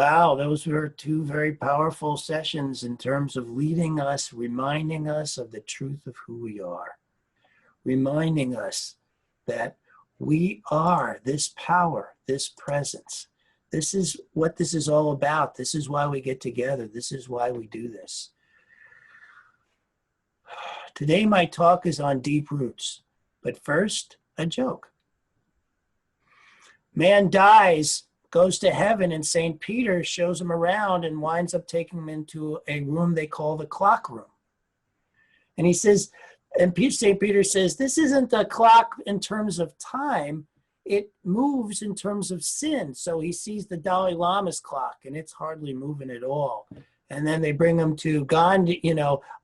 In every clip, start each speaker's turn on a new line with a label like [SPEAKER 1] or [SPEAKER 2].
[SPEAKER 1] Wow, those were two very powerful sessions in terms of leading us, reminding us of the truth of who we are, reminding us that we are this power, this presence. This is what this is all about. This is why we get together. This is why we do this. Today, my talk is on deep roots, but first, a joke. Man dies, goes to heaven, and St. Peter shows him around and winds up taking him into a room they call the clock room. And he says, and St. Peter says, this isn't a clock in terms of time, it moves in terms of sin. So he sees the Dalai Lama's clock, and it's hardly moving at all. And then they bring him to Gandhi,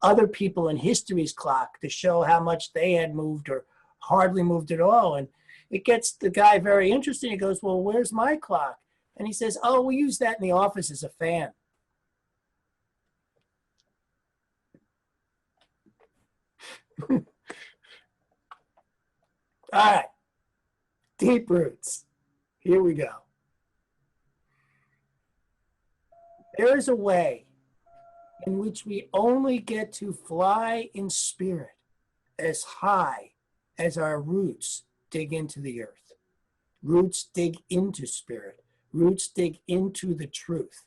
[SPEAKER 1] other people in history's clock to show how much they had moved or hardly moved at all. And it gets the guy very interested. He goes, well, where's my clock? And he says, oh, we use that in the office as a fan. All right, deep roots. Here we go. There is a way in which we only get to fly in spirit as high as our roots dig into the earth. Roots dig into spirit. Roots dig into the truth.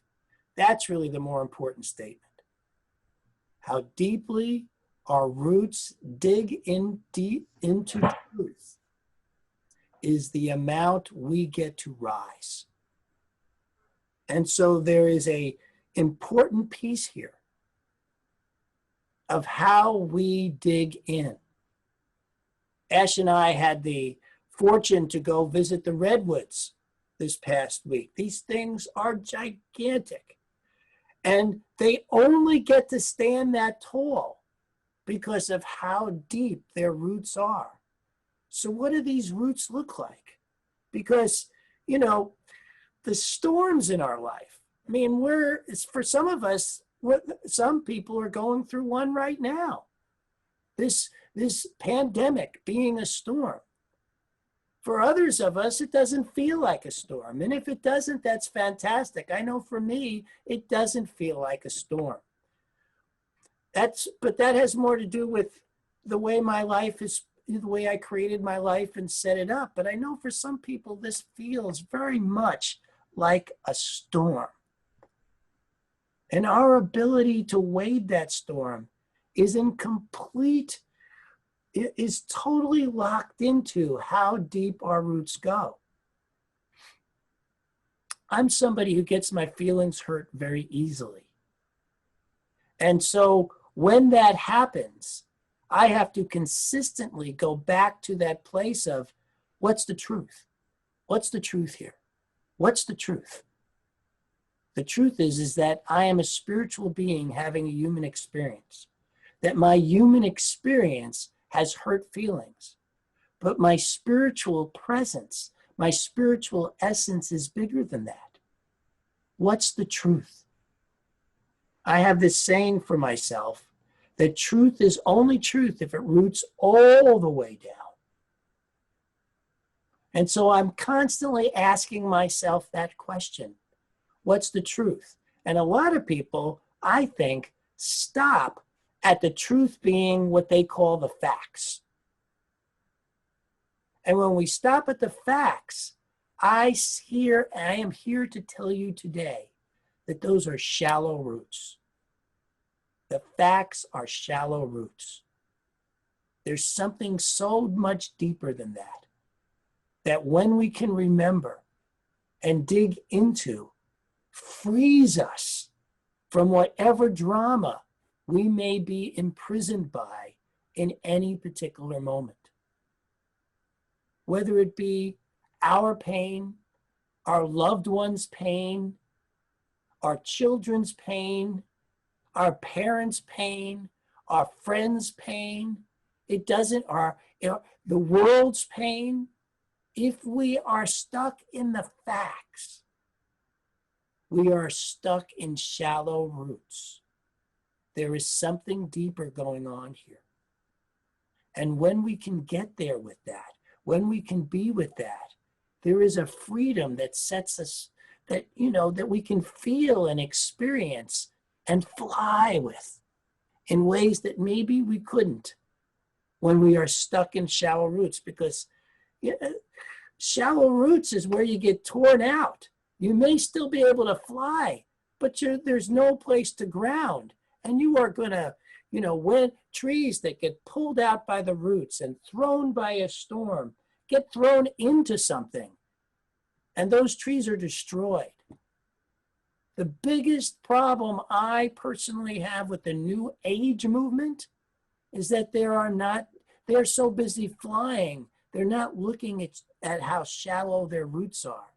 [SPEAKER 1] That's really the more important statement. How deeply our roots dig in deep into truth is the amount we get to rise. And so there is an important piece here of how we dig in. Ash and I had the fortune to go visit the redwoods this past week. These things are gigantic. And they only get to stand that tall because of how deep their roots are. So what do these roots look like? Because, the storms in our life, for some of us, some people are going through one right now. This pandemic being a storm. For others of us, it doesn't feel like a storm. And if it doesn't, that's fantastic. I know for me, it doesn't feel like a storm. But that has more to do with the way my life is, the way I created my life and set it up. But I know for some people, this feels very much like a storm. And our ability to wade that storm is totally locked into how deep our roots go. I'm somebody who gets my feelings hurt very easily. And so when that happens, I have to consistently go back to that place of, what's the truth? What's the truth here? What's the truth? The truth is that I am a spiritual being having a human experience. That my human experience has hurt feelings. But my spiritual presence, my spiritual essence is bigger than that. What's the truth? I have this saying for myself that truth is only truth if it roots all the way down. And so I'm constantly asking myself that question. What's the truth? And a lot of people, I think, stop at the truth being what they call the facts. And when we stop at the facts, I am here to tell you today that those are shallow roots. The facts are shallow roots. There's something so much deeper than that, that when we can remember and dig into, frees us from whatever drama we may be imprisoned by in any particular moment. Whether it be our pain, our loved ones' pain, our children's pain, our parents' pain, our friends' pain, the world's pain. If we are stuck in the facts, we are stuck in shallow roots. There is something deeper going on here. And when we can get there with that, when we can be with that, there is a freedom that that, that we can feel and experience and fly with in ways that maybe we couldn't when we are stuck in shallow roots, because shallow roots is where you get torn out. You may still be able to fly, but there's no place to ground. And you are going to, when trees that get pulled out by the roots and thrown by a storm, get thrown into something, and those trees are destroyed. The biggest problem I personally have with the New Age movement is that they're so busy flying, they're not looking at how shallow their roots are.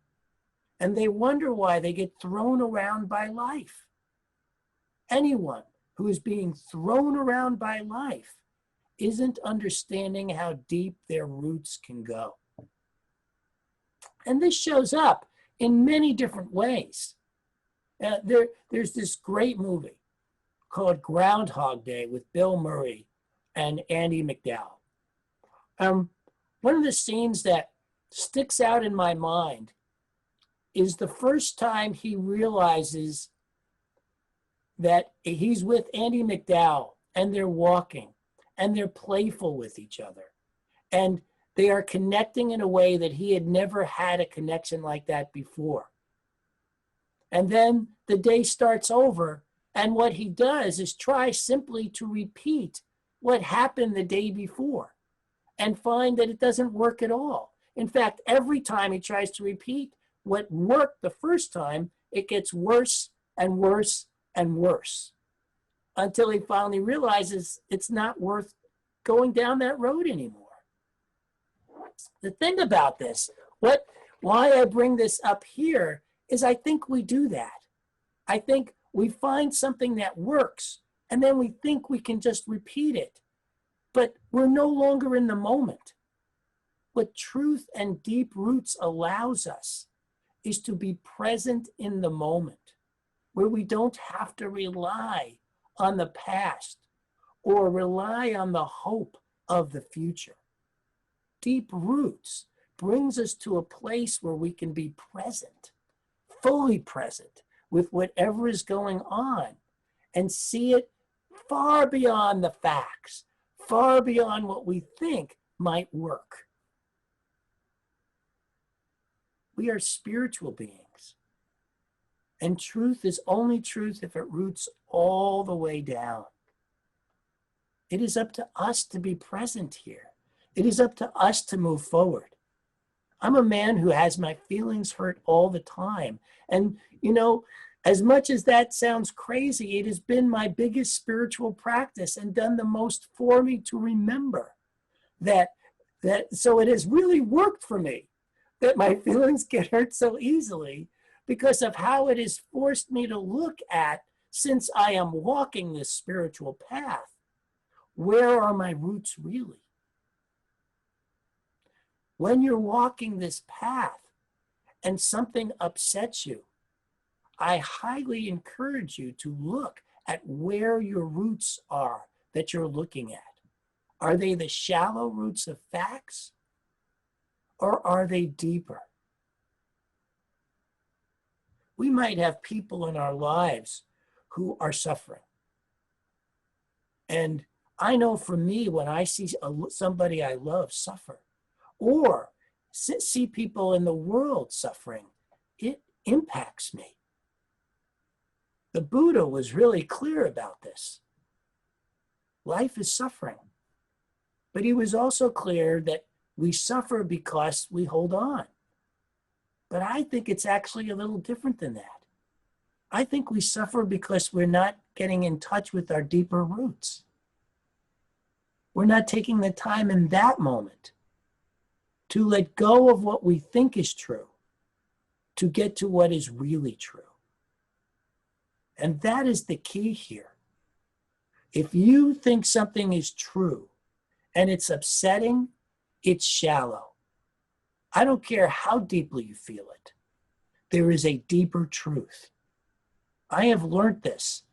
[SPEAKER 1] And they wonder why they get thrown around by life. Anyone who is being thrown around by life isn't understanding how deep their roots can go. And this shows up in many different ways. There's this great movie called Groundhog Day with Bill Murray and Andie MacDowell. One of the scenes that sticks out in my mind is the first time he realizes that he's with Andie MacDowell and they're walking and they're playful with each other. And they are connecting in a way that he had never had a connection like that before. And then the day starts over, and what he does is try simply to repeat what happened the day before and find that it doesn't work at all. In fact, every time he tries to repeat what worked the first time, it gets worse and worse and worse until he finally realizes it's not worth going down that road anymore. The thing about this, why I bring this up here, is I think we do that. I think we find something that works, and then we think we can just repeat it, but we're no longer in the moment. What truth and deep roots allows us is to be present in the moment, where we don't have to rely on the past or rely on the hope of the future. Deep roots brings us to a place where we can be present, fully present with whatever is going on, and see it far beyond the facts, far beyond what we think might work. We are spiritual beings, and truth is only truth if it roots all the way down. It is up to us to be present here. It is up to us to move forward. I'm a man who has my feelings hurt all the time. And, as much as that sounds crazy, it has been my biggest spiritual practice and done the most for me to remember that. So it has really worked for me that my feelings get hurt so easily, because of how it has forced me to look at, since I am walking this spiritual path, where are my roots really? When you're walking this path and something upsets you, I highly encourage you to look at where your roots are that you're looking at. Are they the shallow roots of facts, or are they deeper? We might have people in our lives who are suffering. And I know for me, when I see somebody I love suffer, or see people in the world suffering, it impacts me. The Buddha was really clear about this. Life is suffering. But he was also clear that we suffer because we hold on. But I think it's actually a little different than that. I think we suffer because we're not getting in touch with our deeper roots. We're not taking the time in that moment to let go of what we think is true, to get to what is really true. And that is the key here. If you think something is true and it's upsetting, it's shallow. I don't care how deeply you feel it. There is a deeper truth. I have learned this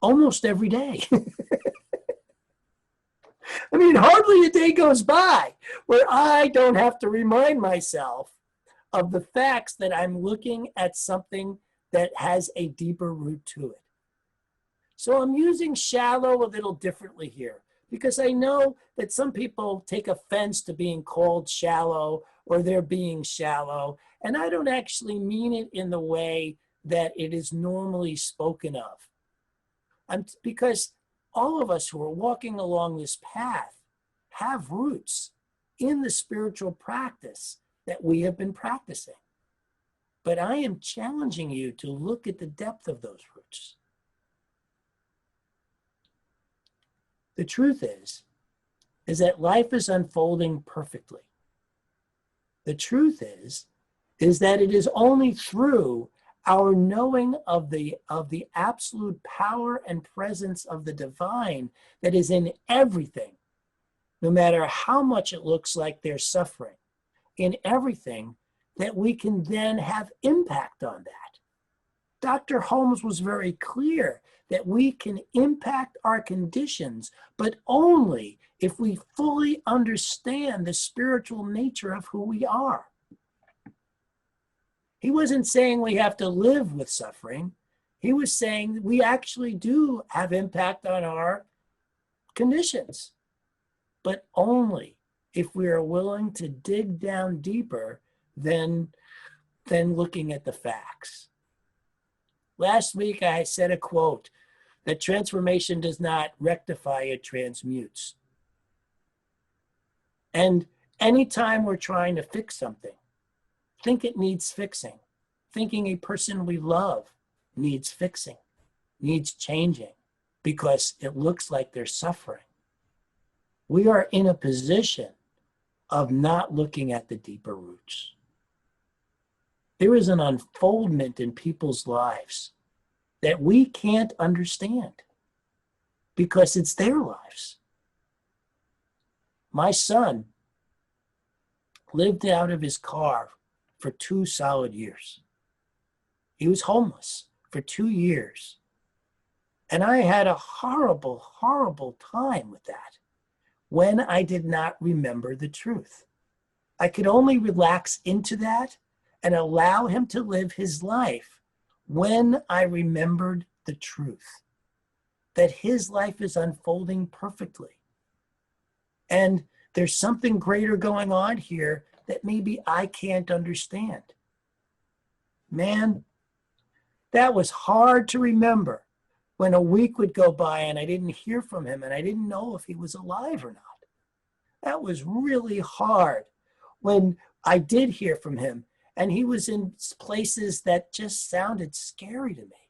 [SPEAKER 1] almost every day. Hardly a day goes by where I don't have to remind myself of the facts that I'm looking at something that has a deeper root to it. So I'm using shallow a little differently here because I know that some people take offense to being called shallow or they're being shallow. And I don't actually mean it in the way that it is normally spoken of. Because all of us who are walking along this path have roots in the spiritual practice that we have been practicing. But I am challenging you to look at the depth of those roots. The truth is that life is unfolding perfectly. The truth is that it is only through our knowing of the absolute power and presence of the divine that is in everything, no matter how much it looks like they're suffering, in everything, that we can then have impact on that. Dr. Holmes was very clear that we can impact our conditions, but only if we fully understand the spiritual nature of who we are. He wasn't saying we have to live with suffering. He was saying we actually do have impact on our conditions, but only if we are willing to dig down deeper than looking at the facts. Last week, I said a quote that transformation does not rectify, it transmutes. And anytime we're trying to fix something, think it needs fixing, thinking a person we love needs fixing, needs changing because it looks like they're suffering, we are in a position of not looking at the deeper roots. There is an unfoldment in people's lives that we can't understand because it's their lives. My son lived out of his car for 2 solid years. He was homeless for 2 years. And I had a horrible, horrible time with that when I did not remember the truth. I could only relax into that and allow him to live his life when I remembered the truth, that his life is unfolding perfectly. And there's something greater going on here that maybe I can't understand. Man, that was hard to remember when a week would go by and I didn't hear from him and I didn't know if he was alive or not. That was really hard when I did hear from him and he was in places that just sounded scary to me.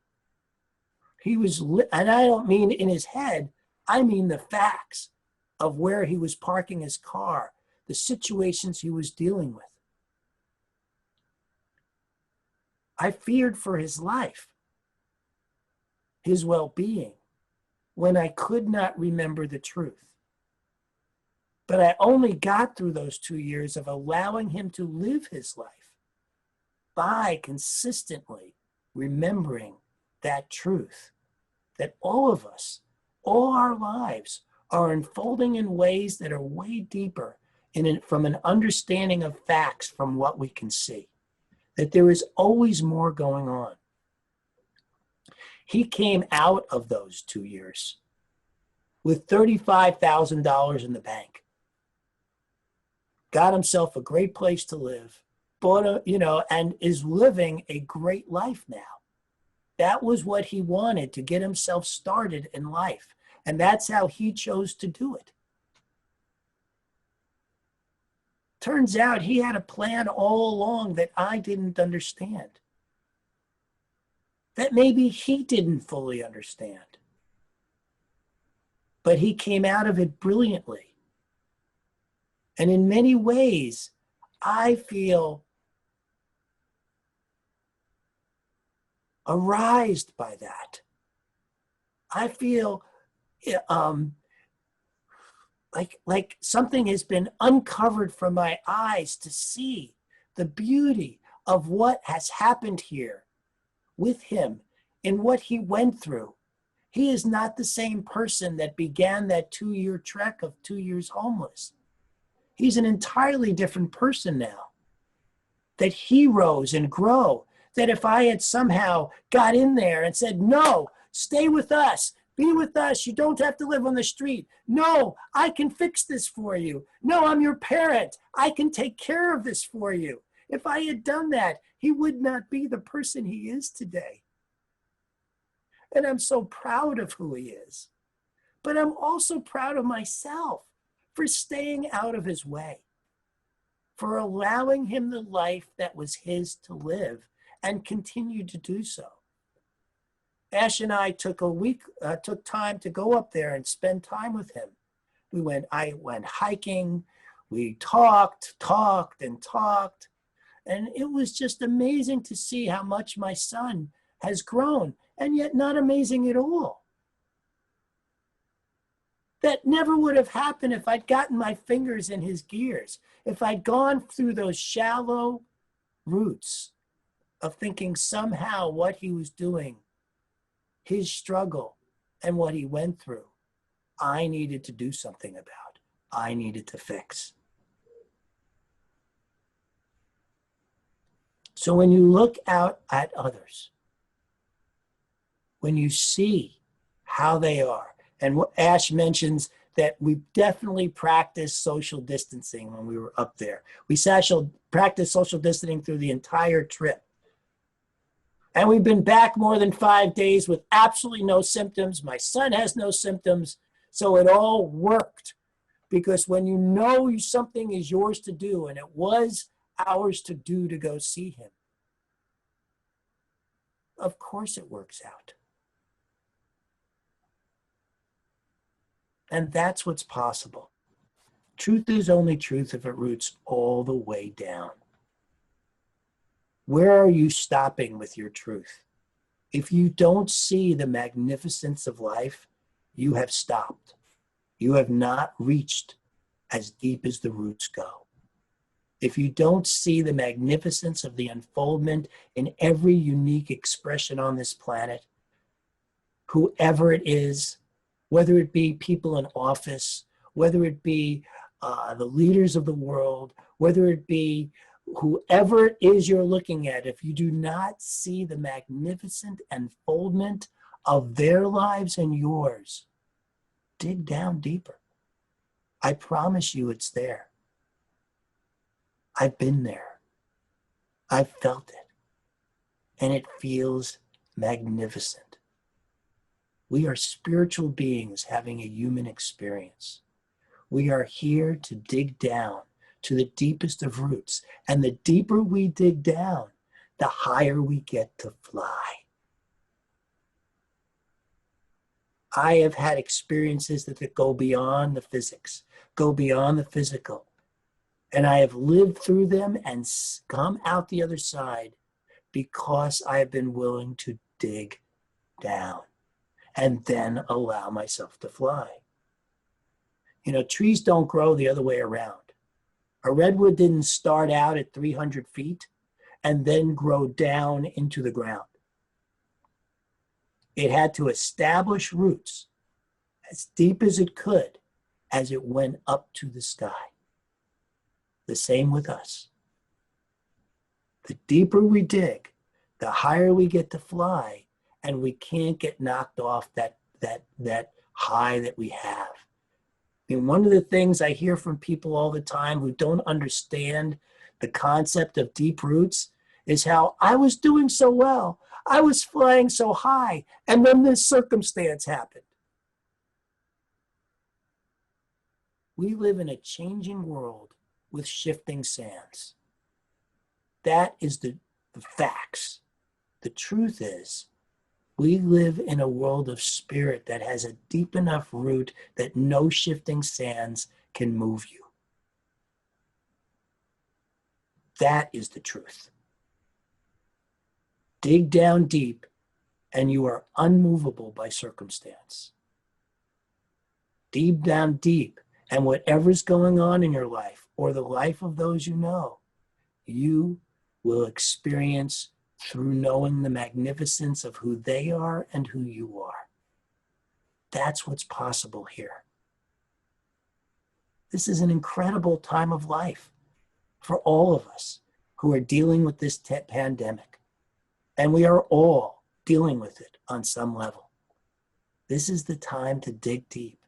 [SPEAKER 1] He was, and I don't mean in his head, I mean the facts of where he was parking his car, the situations he was dealing with. I feared for his life, his well-being, when I could not remember the truth. But I only got through those 2 years of allowing him to live his life by consistently remembering that truth, that all of us, all our lives are unfolding in ways that are way deeper from an understanding of facts from what we can see, that there is always more going on. He came out of those 2 years with $35,000 in the bank, got himself a great place to live, and is living a great life now. That was what he wanted to get himself started in life. And that's how he chose to do it. Turns out he had a plan all along that I didn't understand, that maybe he didn't fully understand. But he came out of it brilliantly. And in many ways, I feel aroused by that. I feel like something has been uncovered from my eyes to see the beauty of what has happened here with him and what he went through. He is not the same person that began that 2-year trek of 2 years homeless. He's an entirely different person now. that heroes and grow. That if I had somehow got in there and said, no, stay with us, be with us, you don't have to live on the street. No, I can fix this for you. No, I'm your parent. I can take care of this for you. If I had done that, he would not be the person he is today. And I'm so proud of who he is. But I'm also proud of myself for staying out of his way, for allowing him the life that was his to live and continue to do so. Ash and I took time to go up there and spend time with him. I went hiking, we talked, and it was just amazing to see how much my son has grown, and yet not amazing at all. That never would have happened if I'd gotten my fingers in his gears, if I'd gone through those shallow roots of thinking somehow what he was doing, his struggle, and what he went through, I needed to do something about. I needed to fix. So when you look out at others, when you see how they are, and what Ash mentions that we definitely practiced social distancing when we were up there. We practiced social distancing through the entire trip. And we've been back more than 5 days with absolutely no symptoms. My son has no symptoms. So it all worked. Because when you know something is yours to do, and it was ours to do to go see him, of course it works out. And that's what's possible. Truth is only truth if it roots all the way down. Where are you stopping with your truth? If you don't see the magnificence of life, you have stopped. You have not reached as deep as the roots go. If you don't see the magnificence of the unfoldment in every unique expression on this planet, whoever it is, whether it be people in office, whether it be the leaders of the world, whether it be whoever it is you're looking at, if you do not see the magnificent unfoldment of their lives and yours, dig down deeper. I promise you it's there. I've been there. I've felt it. And it feels magnificent. We are spiritual beings having a human experience. We are here to dig down to the deepest of roots. And the deeper we dig down, the higher we get to fly. I have had experiences that go beyond the physics, go beyond the physical. And I have lived through them and come out the other side because I have been willing to dig down and then allow myself to fly. You know, trees don't grow the other way around. A redwood didn't start out at 300 feet and then grow down into the ground. It had to establish roots as deep as it could as it went up to the sky. The same with us. The deeper we dig, the higher we get to fly, and we can't get knocked off that high that we have. I mean, one of the things I hear from people all the time who don't understand the concept of deep roots is how I was doing so well. I was flying so high, and then this circumstance happened. We live in a changing world with shifting sands. That is the facts. The truth is, we live in a world of spirit that has a deep enough root that no shifting sands can move you. That is the truth. Dig down deep, and you are unmovable by circumstance. Deep down deep, and whatever's going on in your life or the life of those you know, you will experience through knowing the magnificence of who they are and who you are. That's what's possible here. This is an incredible time of life for all of us who are dealing with this pandemic. And we are all dealing with it on some level. This is the time to dig deep,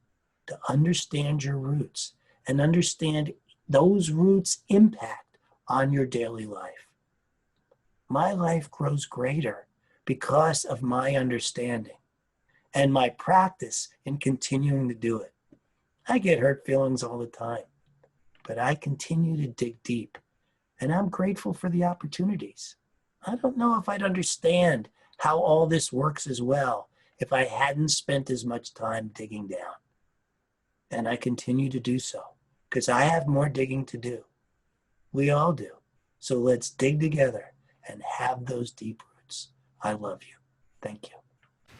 [SPEAKER 1] to understand your roots and understand those roots' impact on your daily life. My life grows greater because of my understanding and my practice in continuing to do it. I get hurt feelings all the time, but I continue to dig deep, and I'm grateful for the opportunities. I don't know if I'd understand how all this works as well if I hadn't spent as much time digging down. And I continue to do so because I have more digging to do. We all do. So let's dig together and have those deep roots. I love you. Thank you.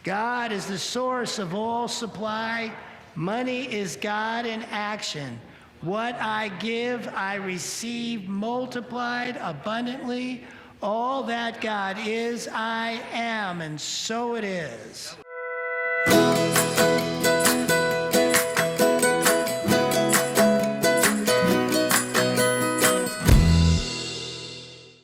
[SPEAKER 2] God is the source of all supply. Money is God in action. What I give, I receive multiplied abundantly. All that God is, I am, and so it is.